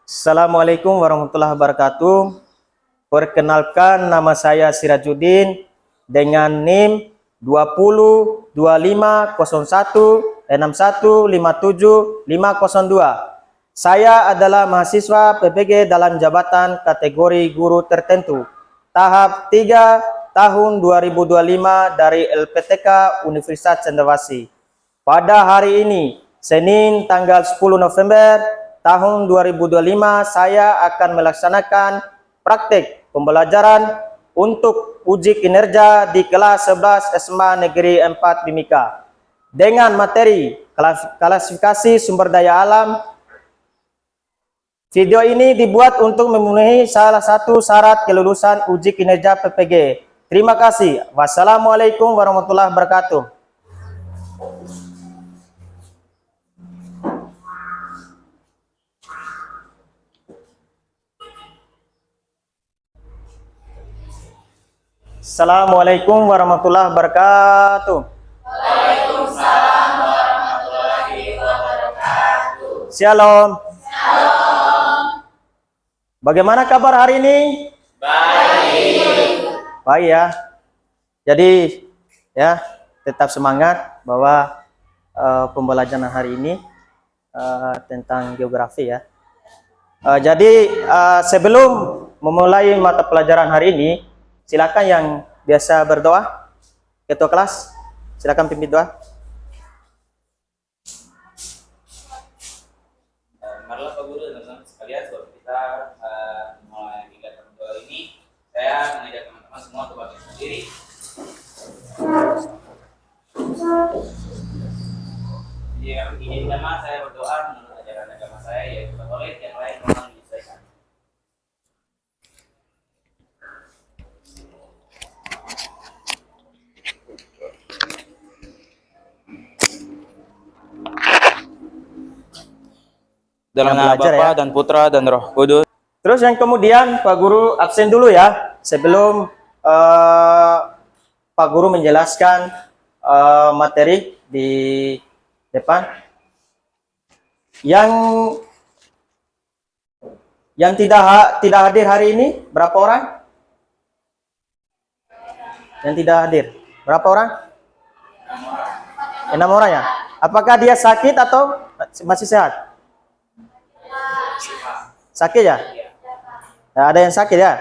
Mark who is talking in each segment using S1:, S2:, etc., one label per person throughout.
S1: Assalamualaikum warahmatullahi wabarakatuh. Perkenalkan, nama saya Sirajuddin dengan NIM 2025016157 Saya adalah mahasiswa PPG dalam jabatan kategori guru tertentu tahap 3 tahun 2025 dari LPTK Universitas Cendrawasih. Pada hari ini, Senin tanggal 10 November tahun 2025, saya akan melaksanakan praktik pembelajaran untuk uji kinerja di kelas 11 SMA Negeri 4 Mimika dengan materi klasifikasi sumber daya alam. Video ini dibuat untuk memenuhi salah satu syarat kelulusan uji kinerja PPG. Terima kasih. Wassalamualaikum warahmatullahi wabarakatuh. Assalamualaikum warahmatullahi wabarakatuh.
S2: Waalaikumsalam warahmatullahi wabarakatuh.
S1: Shalom. Bagaimana kabar hari ini?
S2: Baik.
S1: Baik ya. Jadi ya, tetap semangat bahwa pembelajaran hari ini tentang geografi ya. Sebelum memulai mata pelajaran hari ini, silakan yang biasa berdoa. Ketua kelas, silakan pimpin doa.
S2: Marilah Pak Guru dan teman-teman sekalian, sebelum kita mulai kegiatan doa ini, saya mengajak teman-teman semua untuk bangkit berdiri. Jadi ini pertama saya berdoa menurut ajaran agama saya, yaitu Katolik, yang lain mohon disesuaikan.
S3: Dalam nama Bapa dan Putra dan Roh Kudus.
S1: Terus yang kemudian Pak Guru absen dulu ya, sebelum Pak Guru menjelaskan materi di depan. Yang tidak hadir hari ini berapa orang? Yang tidak hadir berapa orang? 6 orang ya. Apakah dia sakit atau masih sehat? Sakit ya? Ada yang sakit ya?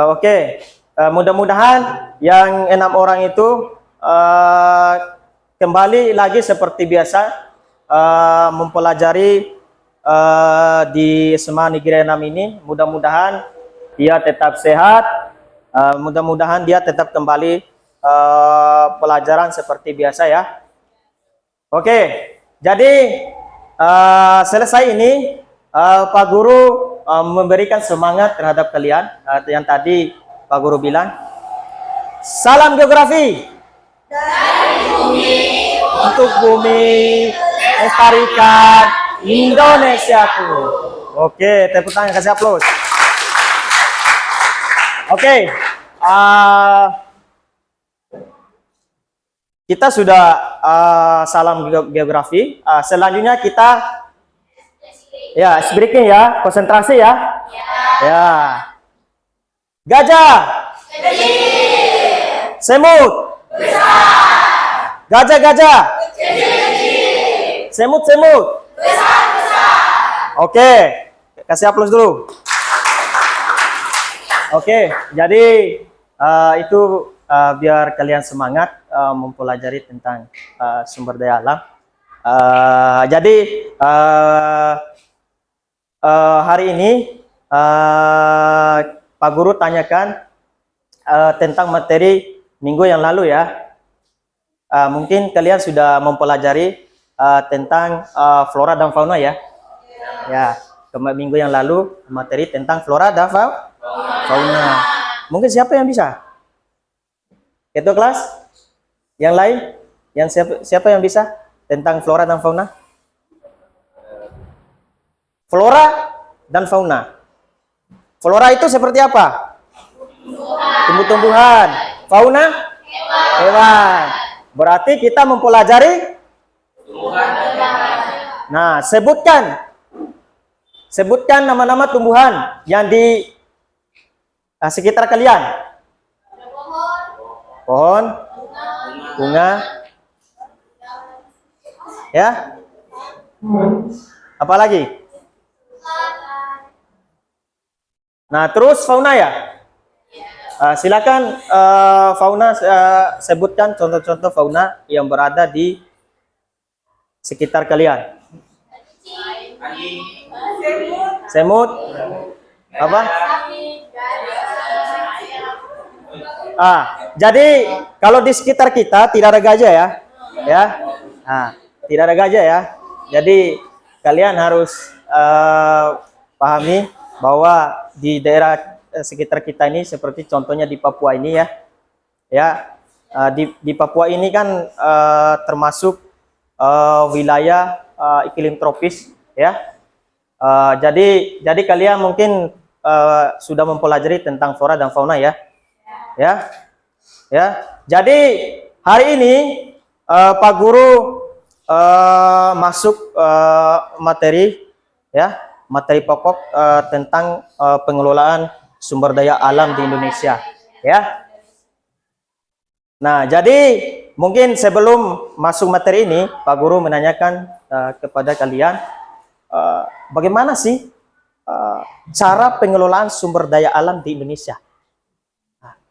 S1: Oke. Mudah-mudahan yang 6 orang itu kembali lagi seperti biasa mempelajari di SMA Negeri 6 ini. Mudah-mudahan dia tetap sehat. Mudah-mudahan dia tetap kembali pelajaran seperti biasa ya. Oke. Jadi selesai ini Pak Guru memberikan semangat terhadap kalian yang tadi Pak Guru bilang. Salam geografi
S2: Dari bumi
S1: untuk bumi, lestarikan Indonesiaku. Oke, tepuk tangan, kasih aplaus. Oke, kita sudah salam geografi. Selanjutnya kita ya, speaking ya, konsentrasi ya. Ya. Gajah.
S2: kecil,
S1: Semut.
S2: besar,
S1: Gajah-gajah.
S2: kecil,
S1: Semut-semut.
S2: besar.
S1: Oke, kasih aplaus dulu. Oke, jadi itu biar kalian semangat mempelajari tentang sumber daya alam. Hari ini Pak Guru tanyakan tentang materi minggu yang lalu ya. Mungkin kalian sudah mempelajari tentang flora dan fauna ya. Ya, minggu yang lalu materi tentang flora dan fauna. Mungkin siapa yang bisa? Ketua kelas? Yang lain? Siapa yang bisa tentang flora dan fauna? Flora dan fauna. Flora itu seperti apa? Tumbuh-tumbuhan. Fauna? Hewan. Berarti kita mempelajari. Nah, sebutkan Sebutkan nama-nama tumbuhan yang di sekitar kalian. Pohon, bunga, ya. Apa lagi? Nah, terus fauna ya. Silakan fauna sebutkan contoh-contoh fauna yang berada di sekitar kalian. Semut, apa? Jadi kalau di sekitar kita tidak ada gajah ya, ya. Tidak ada gajah ya. Jadi kalian harus pahami bahwa di daerah sekitar kita ini seperti contohnya di Papua ini ya, di Papua ini kan termasuk wilayah iklim tropis ya. Jadi kalian mungkin sudah mempelajari tentang flora dan fauna ya. Jadi hari ini Pak Guru masuk materi pokok tentang pengelolaan sumber daya alam di Indonesia ya. Nah, jadi mungkin sebelum masuk materi ini Pak Guru menanyakan kepada kalian bagaimana sih cara pengelolaan sumber daya alam di Indonesia.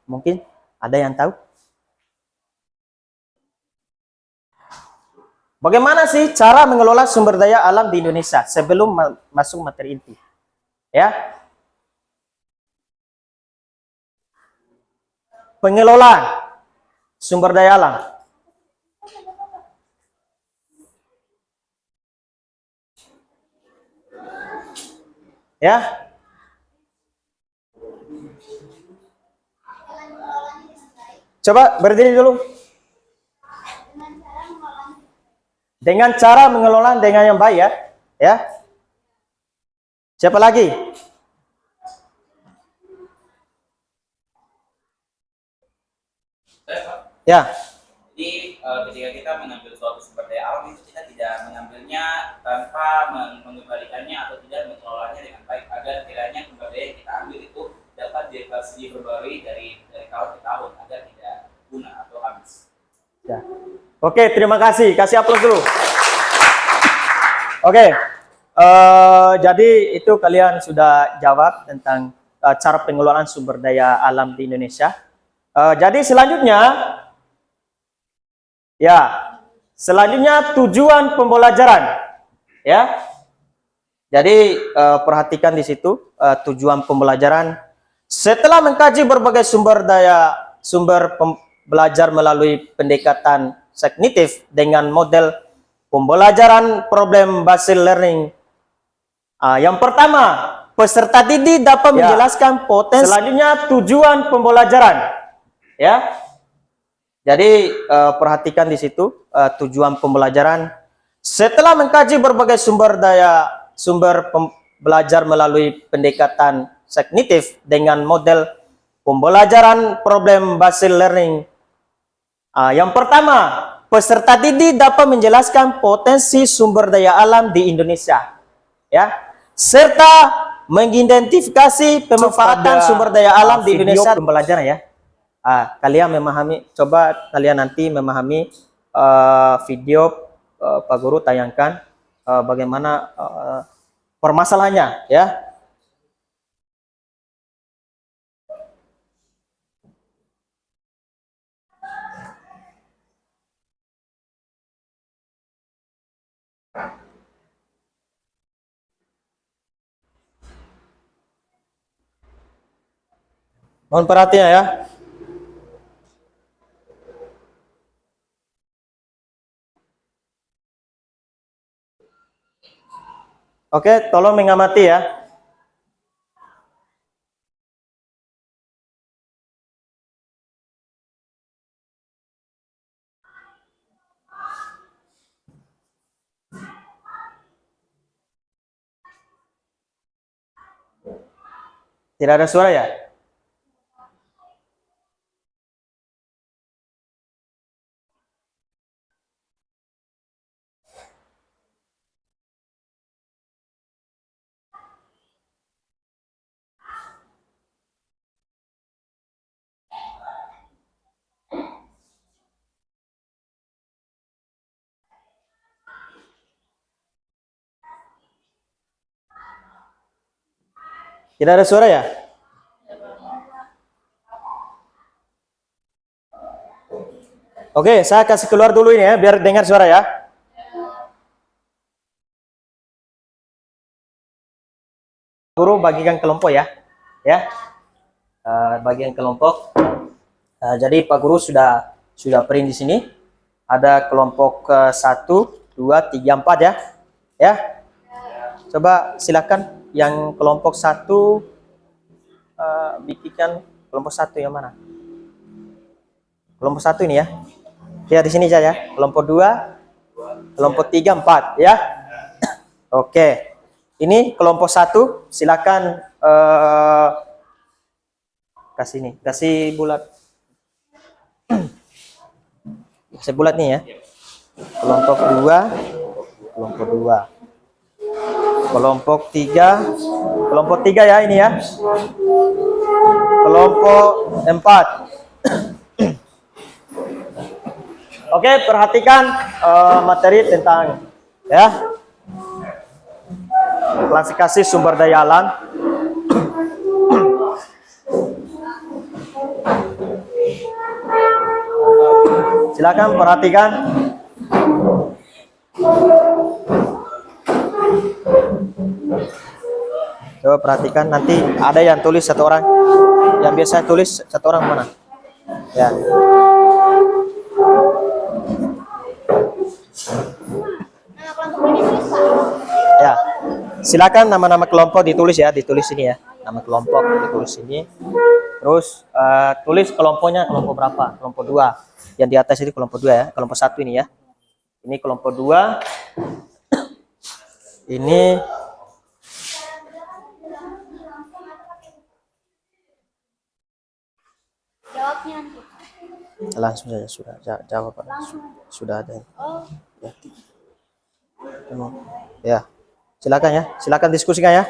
S1: Mungkin ada yang tahu? Bagaimana sih cara mengelola sumber daya alam di Indonesia sebelum masuk materi inti? Ya. Pengelolaan sumber daya alam. Ya. Coba berdiri dulu. Dengan cara mengelola dengan yang baik ya. Siapa lagi? Ya.
S2: Jadi ketika kita mengambil suatu sumber daya alam itu kita tidak mengambilnya tanpa mengembalikannya atau tidak mengelolanya dengan baik agar kiranya sumber daya yang kita ambil itu dapat diperbarui dari tahun ke tahun agar tidak guna atau habis.
S1: Ya. Oke, terima kasih. Kasih aplaus dulu. Oke, jadi itu kalian sudah jawab tentang cara pengelolaan sumber daya alam di Indonesia. Jadi selanjutnya tujuan pembelajaran ya. Jadi perhatikan di situ tujuan pembelajaran. Setelah mengkaji berbagai sumber belajar melalui pendekatan kognitif dengan model pembelajaran problem based learning. Yang pertama, peserta didik dapat menjelaskan potensi. Selanjutnya tujuan pembelajaran ya. Jadi perhatikan di situ tujuan pembelajaran. Setelah mengkaji berbagai belajar melalui pendekatan kognitif dengan model pembelajaran problem based learning. Yang pertama, peserta didik dapat menjelaskan potensi sumber daya alam di Indonesia, ya, serta mengidentifikasi pemanfaatan sumber daya alam di Indonesia. Pembelajaran ya. Kalian memahami, coba kalian nanti memahami video Pak Guru tayangkan bagaimana permasalahannya ya. Mohon perhatian ya. Oke, tolong mengamati ya. Tidak ada suara ya? Tidak ada suara ya? Oke, saya kasih keluar dulu ini ya, biar dengar suara ya. Guru bagikan kelompok ya, ya. Bagian kelompok. Jadi Pak Guru sudah print di sini. Ada kelompok 1, 2, 3, 4 ya, ya. Coba silakan yang kelompok 1 bikinkan kelompok 1 yang mana? Kelompok 1 ini ya. Ya di sini saja. Kelompok 2, kelompok 3, 4 ya. Oke. Ini kelompok 1, silakan kasih nih, kasih bulat. Kasih bulat nih ya. Kelompok 2, kelompok 2. Kelompok 3, kelompok 3 ya ini ya. Kelompok 4. Oke, perhatikan materi tentang ya klasifikasi sumber daya alam. Silakan perhatikan. Coba perhatikan, nanti ada yang tulis satu orang. Yang biasa tulis satu orang mana? Ya. Ya, silakan nama-nama kelompok ditulis ya, ditulis ini ya, nama kelompok ditulis ini. Terus tulis kelompoknya kelompok berapa? Kelompok 2. Yang di atas ini kelompok 2 ya, kelompok 1 ini ya. Ini kelompok 2. Ini
S4: Jawabnya nanti.
S1: langsung saja sudah jawab Pak. Sudah ada. Ya. Ya. Silakan ya, silakan diskusikan ya.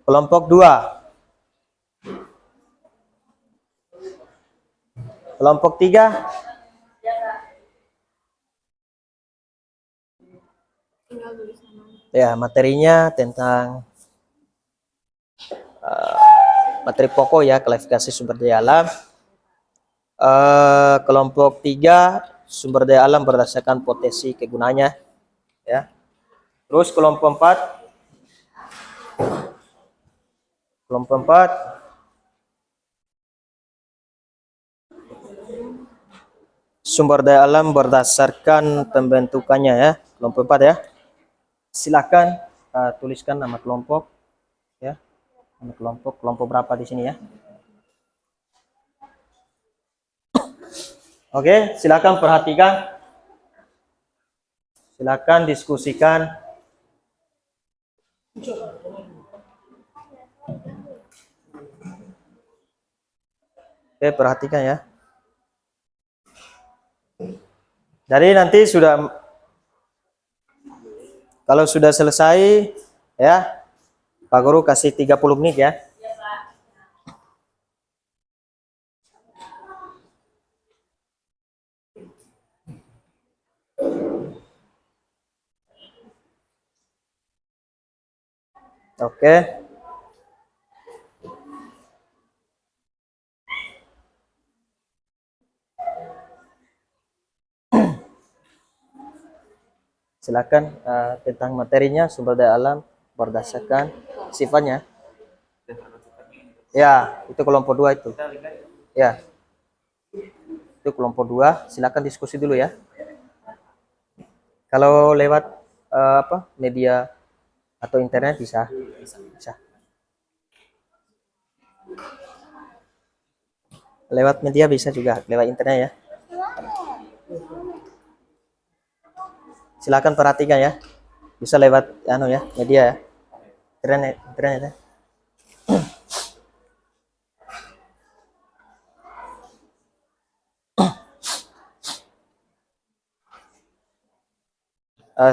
S1: Kelompok 2. Kelompok 3. Ya, materinya tentang materi pokok ya, klasifikasi sumber daya alam. Kelompok 3, sumber daya alam berdasarkan potensi kegunaannya ya. Terus kelompok 4, sumber daya alam berdasarkan pembentukannya ya, kelompok 4 ya. Silakan tuliskan nama kelompok ya, nama kelompok berapa di sini ya. Oke, silakan perhatikan, silakan diskusikan. Oke, perhatikan ya. Jadi nanti kalau sudah selesai ya, Pak Guru kasih 30 menit ya. Oke. Silakan tentang materinya, sumber daya alam berdasarkan sifatnya. Ya, itu kelompok 2 itu. Ya. Itu kelompok 2, silakan diskusi dulu ya. Kalau lewat media atau internet bisa. Lewat media bisa juga, lewat internet ya. Silakan perhatikan ya. Bisa lewat ya, media ya. Internet ya.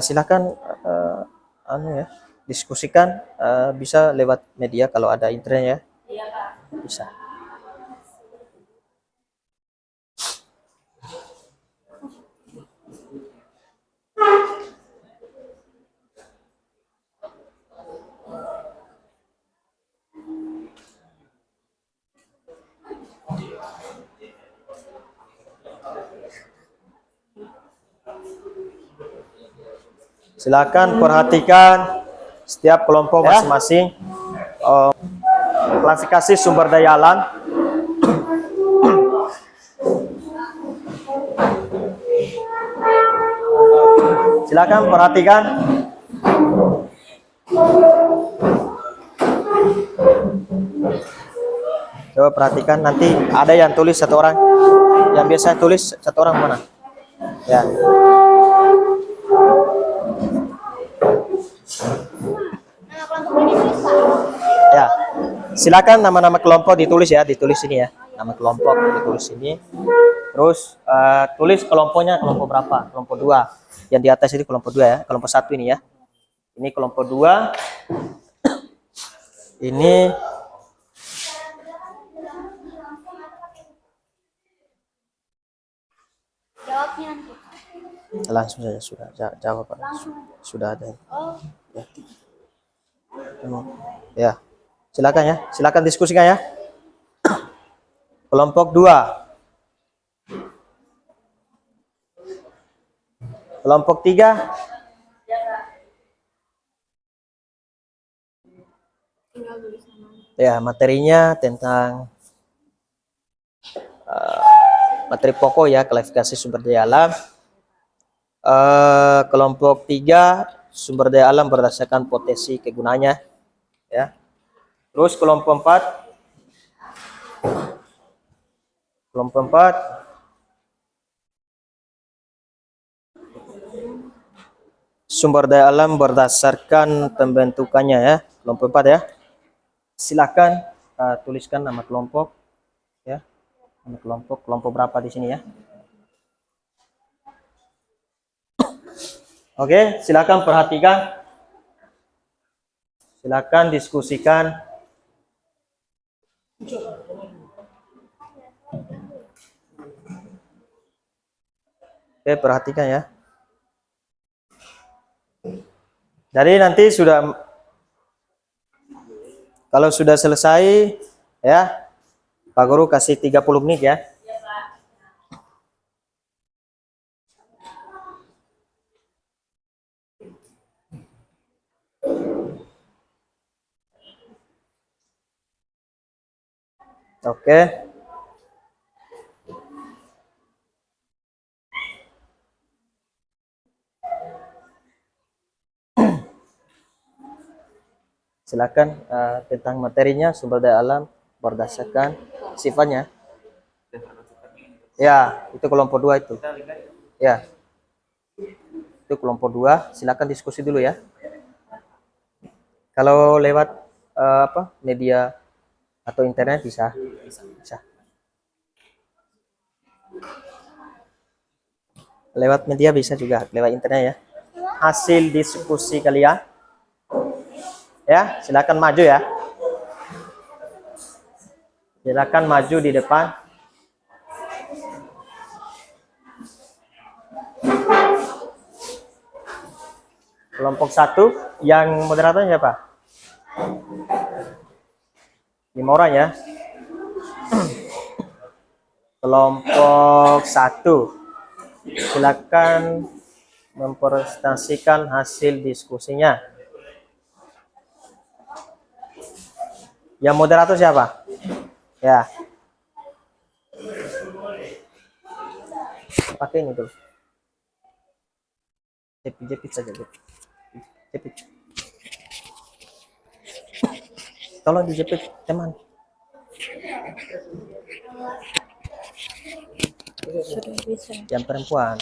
S1: Silakan ya, diskusikan bisa lewat media kalau ada internet ya.
S4: Iya, Kak.
S1: Bisa. Silakan perhatikan setiap kelompok masing-masing. Klasifikasi sumber daya alam. Silakan perhatikan. Coba perhatikan, nanti ada yang tulis satu orang. Yang biasa tulis satu orang mana? Ya. Ya. Silakan nama-nama kelompok ditulis ya, ditulis sini ya. Nama kelompok ditulis sini. Terus tulis kelompoknya kelompok berapa? Kelompok 2. Yang di atas ini kelompok 2 ya. Kelompok 1 ini ya. Ini kelompok 2. Ini langsung saja sudah jawab Pak. Sudah ada. Ya. Ya. Silakan ya. Silakan diskusikan ya. Kelompok 2. Kelompok 3. Ya, materinya tentang materi pokok ya, klasifikasi sumber daya alam. Kelompok 3, sumber daya alam berdasarkan potensi kegunaannya ya. Terus kelompok 4, sumber daya alam berdasarkan pembentukannya ya. Kelompok 4 ya. Silakan tuliskan nama kelompok ya. Nama kelompok berapa di sini ya. Oke, silakan perhatikan. Silakan diskusikan. Oke, perhatikan ya. Jadi nanti kalau sudah selesai ya, Pak Guru kasih 30 menit ya. Oke. Silakan tentang materinya, sumber daya alam berdasarkan sifatnya. Ya, itu kelompok 2 itu. Ya. Itu kelompok 2, silakan diskusi dulu ya. Kalau lewat media atau internet bisa. Lewat media bisa juga, lewat internet ya. Hasil diskusi kalian. Ya, silakan maju ya. Silakan maju di depan. Kelompok 1, yang moderatornya siapa? 5 orang ya. Kelompok 1, silakan mempresentasikan hasil diskusinya. Yang moderator siapa? Ya. Pakai ini dulu. Jepit saja. Jepit. Tolong dijepit, teman.
S4: Sudah bisa.
S1: Yang perempuan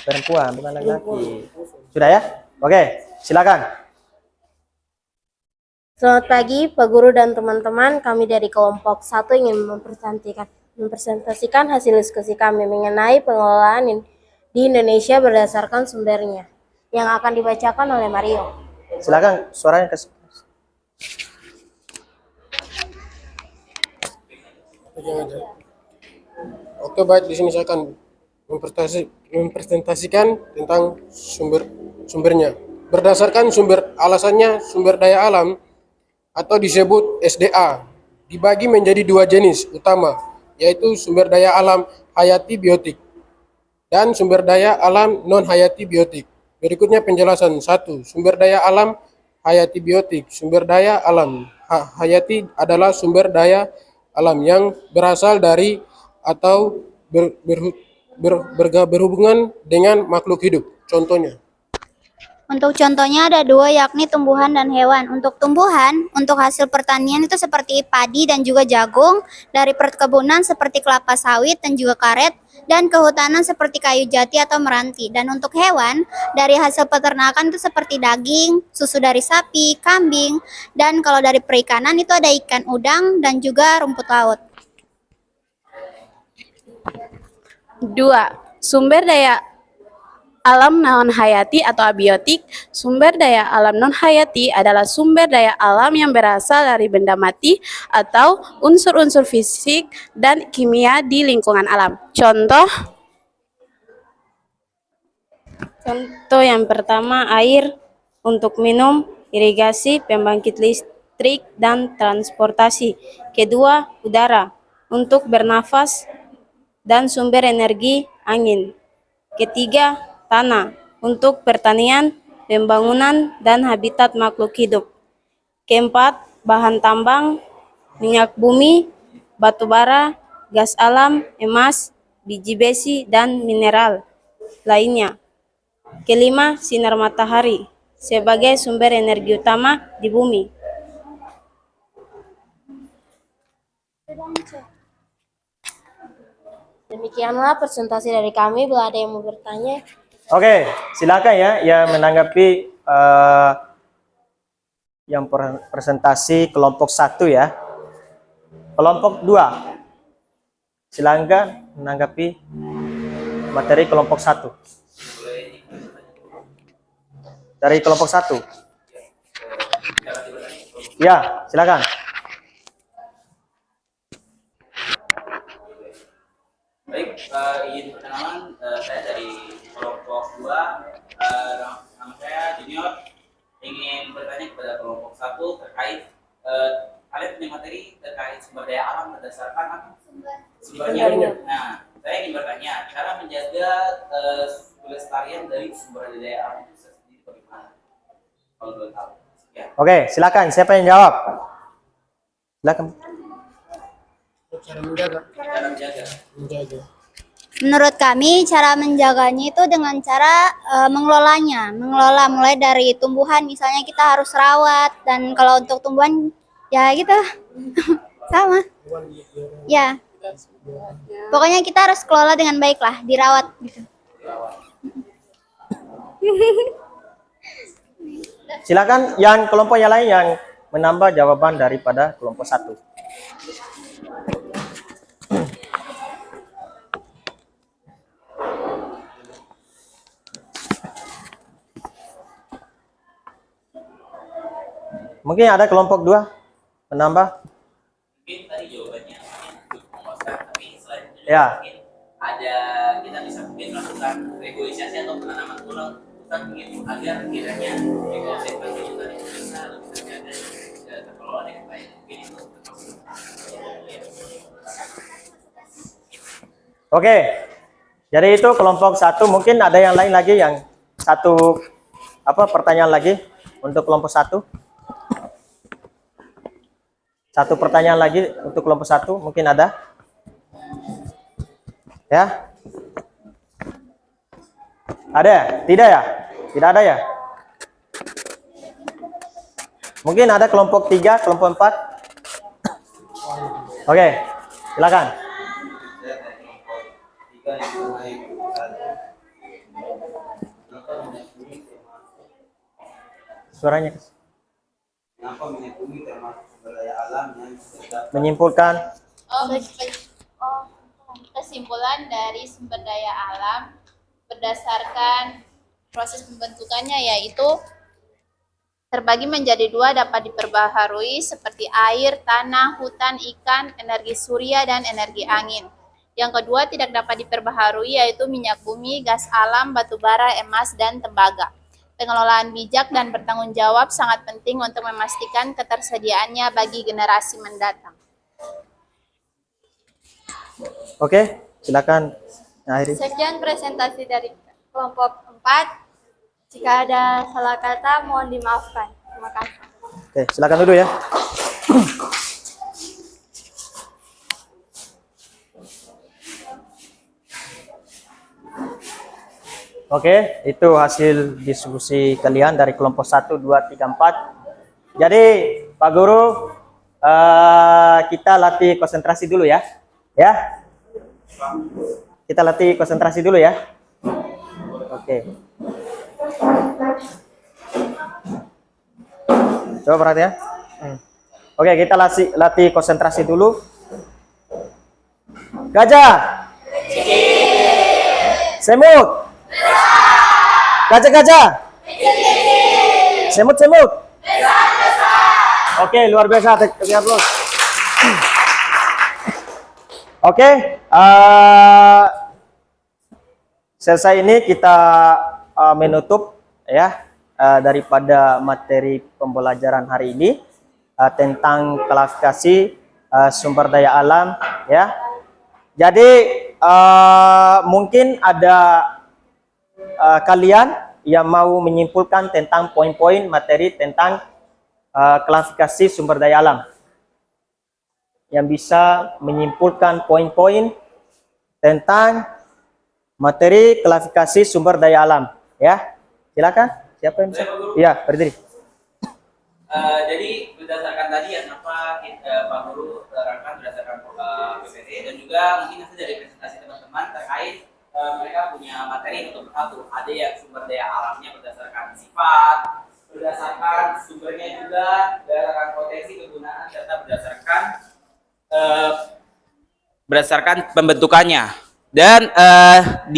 S1: bukan laki-laki. Sudah ya? Oke, silakan.
S4: Selamat pagi Pak Guru dan teman-teman. Kami dari kelompok 1 ingin mempresentasikan hasil diskusi kami mengenai pengelolaan di Indonesia berdasarkan sumbernya yang akan dibacakan oleh Mario.
S1: Silakan suaranya ke.
S5: Oke, baik, di sini saya akan mempresentasikan tentang sumbernya. Berdasarkan alasannya sumber daya alam atau disebut SDA dibagi menjadi 2 jenis utama, yaitu sumber daya alam hayati biotik dan sumber daya alam non hayati biotik. Berikutnya penjelasan. 1. Sumber daya alam hayati biotik. Sumber daya alam hayati adalah sumber daya alam yang berasal dari atau berhubungan dengan makhluk hidup. Contohnya.
S6: Untuk contohnya ada dua, yakni tumbuhan dan hewan. Untuk tumbuhan, untuk hasil pertanian itu seperti padi dan juga jagung, dari perkebunan seperti kelapa sawit dan juga karet, dan kehutanan seperti kayu jati atau meranti. Dan untuk hewan, dari hasil peternakan itu seperti daging, susu dari sapi, kambing, dan kalau dari perikanan itu ada ikan udang dan juga rumput laut.
S7: 2. Sumber daya alam non-hayati atau abiotik. Sumber daya alam non-hayati adalah sumber daya alam yang berasal dari benda mati atau unsur-unsur fisik dan kimia di lingkungan alam. Contoh yang pertama, air untuk minum, irigasi, pembangkit listrik, dan transportasi. Kedua, udara untuk bernafas dan sumber energi angin. Ketiga, tanah untuk pertanian, pembangunan, dan habitat makhluk hidup. Keempat, bahan tambang, minyak bumi, batu bara, gas alam, emas, biji besi, dan mineral lainnya. Kelima, sinar matahari sebagai sumber energi utama di bumi.
S4: Demikianlah presentasi dari kami. Bila ada yang mau bertanya,
S1: Oke, silakan ya yang menanggapi yang presentasi kelompok 1 ya. Kelompok 2. Silakan menanggapi materi kelompok 1. Dari kelompok 1. Ya, silakan.
S2: Baik, izin perkenalan, saya dari kelompok 2, nama saya Junior, ingin bertanya kepada kelompok 1 terkait kalian punya materi terkait sumber daya alam berdasarkan apa? Sumbernya. Nah, saya ingin bertanya, cara menjaga kelestarian dari sumber daya alam itu sendiri bagaimana? Kalau boleh tahu. Ya.
S1: Oke, silakan. Siapa yang jawab? Silakan.
S5: Cara menjaga.
S2: Cara menjaga.
S6: Menurut kami, cara menjaganya itu dengan cara mengelolanya. Mengelola mulai dari tumbuhan, misalnya kita harus rawat. Dan kalau untuk tumbuhan, ya gitu. Sama. Ya. Pokoknya kita harus kelola dengan baik lah, dirawat gitu.
S1: Silakan yang kelompok yang lain yang menambah jawaban daripada kelompok 1. Mungkin ada kelompok 2 menambah.
S2: Mungkin tadi jawabannya mungkin memuaskan, tapi selain itu juga
S1: Ya.
S2: mungkin ada kita bisa mungkin melakukan negosiasi atau penanaman ulang hutan mungkin agar kiranya ekosistem hutan itu bisa lebih terjaga dan terkelola dengan baik. Mungkin itu termasuk.
S1: Oke. Jadi itu kelompok 1. Mungkin ada yang lain lagi yang satu pertanyaan lagi untuk kelompok 1. Satu pertanyaan lagi untuk kelompok 1, mungkin ada? Ya? Ada? Tidak ya? Tidak ada ya? Mungkin ada kelompok 3, kelompok 4? Oke, silakan. Suaranya. Menyimpulkan.
S8: Kesimpulan dari sumber daya alam berdasarkan proses pembentukannya yaitu terbagi menjadi dua, dapat diperbaharui seperti air, tanah, hutan, ikan, energi surya, dan energi angin. Yang kedua tidak dapat diperbaharui yaitu minyak bumi, gas alam, batu bara, emas, dan tembaga. Pengelolaan bijak dan bertanggung jawab sangat penting untuk memastikan ketersediaannya bagi generasi mendatang.
S1: Oke, silakan akhiri.
S8: Sekian presentasi dari kelompok 4.
S9: Jika ada salah kata, mohon dimaafkan. Terima kasih.
S1: Oke, silakan duduk ya. Oke, itu hasil diskusi kalian dari kelompok 1, 2, 3, 4. Jadi, Pak Guru, kita latih konsentrasi dulu ya. Ya. Kita latih konsentrasi dulu ya. Oke. Coba perhatian. Oke, kita latih konsentrasi dulu. Gajah. Semut. Gajah-gajah. Semut-semut. Oke, luar biasa. Lihat bos. Oke, selesai ini kita menutup ya daripada materi pembelajaran hari ini tentang klasifikasi sumber daya alam ya. Jadi mungkin ada kalian yang mau menyimpulkan tentang poin-poin materi tentang klasifikasi sumber daya alam, yang bisa menyimpulkan poin-poin tentang materi klasifikasi sumber daya alam ya. Silakan, siapa yang bisa? Iya, berdiri.
S2: Jadi berdasarkan tadi yang apa Pak Guru terangkan berdasarkan PPT dan juga mungkin hasil dari presentasi teman-teman terkait mereka punya materi untuk satu, ada yang sumber daya alamnya berdasarkan sifat, berdasarkan sumbernya juga, berdasarkan potensi kegunaan serta berdasarkan pembentukannya. Dan di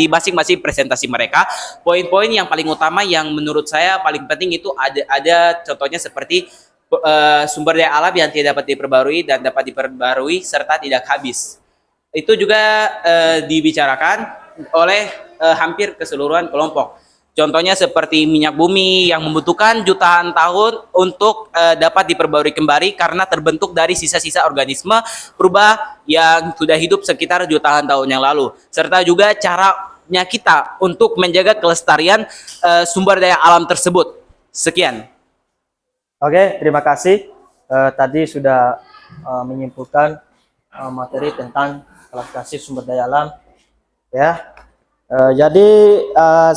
S2: masing-masing presentasi mereka, poin-poin yang paling utama yang menurut saya paling penting itu ada contohnya seperti sumber daya alam yang tidak dapat diperbarui dan dapat diperbarui serta tidak habis. Itu juga dibicarakan oleh hampir keseluruhan kelompok. Contohnya seperti minyak bumi yang membutuhkan jutaan tahun untuk dapat diperbarui kembali karena terbentuk dari sisa-sisa organisme purba yang sudah hidup sekitar jutaan tahun yang lalu. Serta juga caranya kita untuk menjaga kelestarian sumber daya alam tersebut. Sekian.
S1: Oke, terima kasih. Tadi sudah menyimpulkan materi tentang klasifikasi sumber daya alam ya. Jadi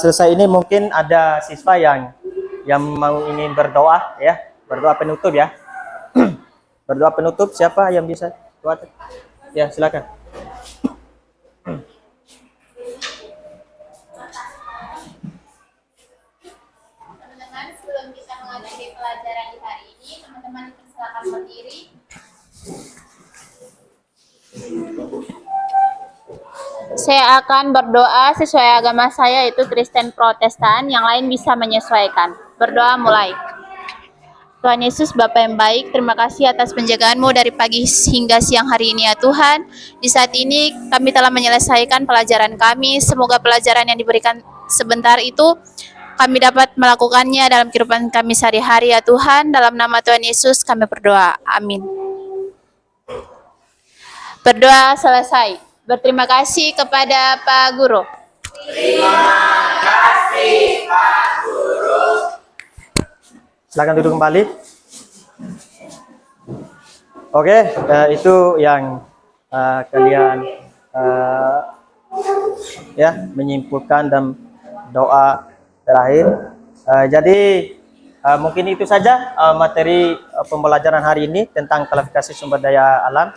S1: selesai ini mungkin ada siswa yang mau ingin berdoa ya, berdoa penutup ya. Berdoa penutup, siapa yang bisa doa? Ya, silakan.
S8: Teman-teman, sebelum kita mengakhiri pelajaran di hari ini, teman-teman silakan berdiri. Saya akan berdoa sesuai agama saya, yaitu Kristen Protestan. Yang lain bisa menyesuaikan. Berdoa mulai. Tuhan Yesus, Bapa yang baik, terima kasih atas penjagaanmu dari pagi hingga siang hari ini ya Tuhan. Di saat ini kami telah menyelesaikan pelajaran kami. Semoga pelajaran yang diberikan sebentar itu kami dapat melakukannya dalam kehidupan kami sehari-hari ya Tuhan. Dalam nama Tuhan Yesus kami berdoa. Amin. Berdoa selesai. Berterima kasih kepada Pak Guru.
S2: Terima kasih Pak Guru.
S1: Silakan duduk kembali. Oke, itu yang kalian ya menyimpulkan dan doa terakhir. Jadi mungkin itu saja materi pembelajaran hari ini tentang klasifikasi sumber daya alam.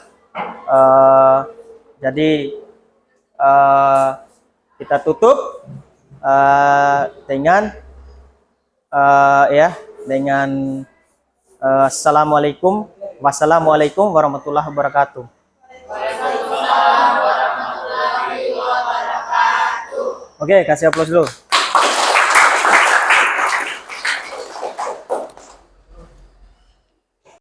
S1: Jadi kita tutup dengan assalamualaikum warahmatullahi wabarakatuh. Oke, kasih aplaus dulu.